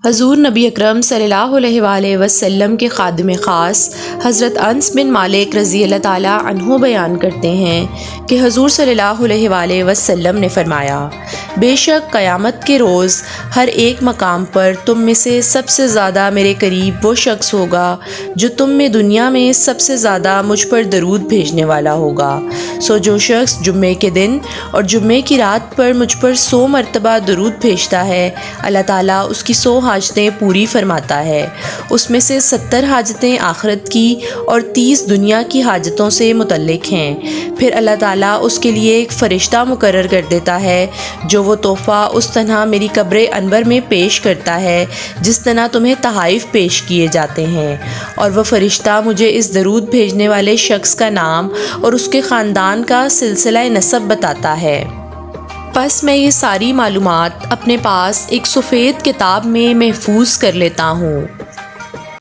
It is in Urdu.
حضور نبی اکرم صلی اللہ علیہ وآلہ وسلم کے خادم خاص حضرت انس بن مالک رضی اللہ تعالیٰ عنہ بیان کرتے ہیں کہ حضور صلی اللہ علیہ وآلہ وسلم نے فرمایا، بے شک قیامت کے روز ہر ایک مقام پر تم میں سے سب سے زیادہ میرے قریب وہ شخص ہوگا جو تم میں دنیا میں سب سے زیادہ مجھ پر درود بھیجنے والا ہوگا۔ سو جو شخص جمعے کے دن اور جمعے کی رات پر مجھ پر 100 مرتبہ درود بھیجتا ہے، اللہ تعالیٰ اس کی 100 حاجتیں پوری فرماتا ہے۔ اس میں سے 70 حاجتیں آخرت کی اور 30 دنیا کی حاجتوں سے متعلق ہیں۔ پھر اللہ تعالیٰ اس کے لیے ایک فرشتہ مقرر کر دیتا ہے جو وہ تحفہ اس طرح میری قبر انور میں پیش کرتا ہے جس طرح تمہیں تحائف پیش کیے جاتے ہیں، اور وہ فرشتہ مجھے اس درود بھیجنے والے شخص کا نام اور اس کے خاندان کا سلسلہ نسب بتاتا ہے۔ پس میں یہ ساری معلومات اپنے پاس ایک سفید کتاب میں محفوظ کر لیتا ہوں۔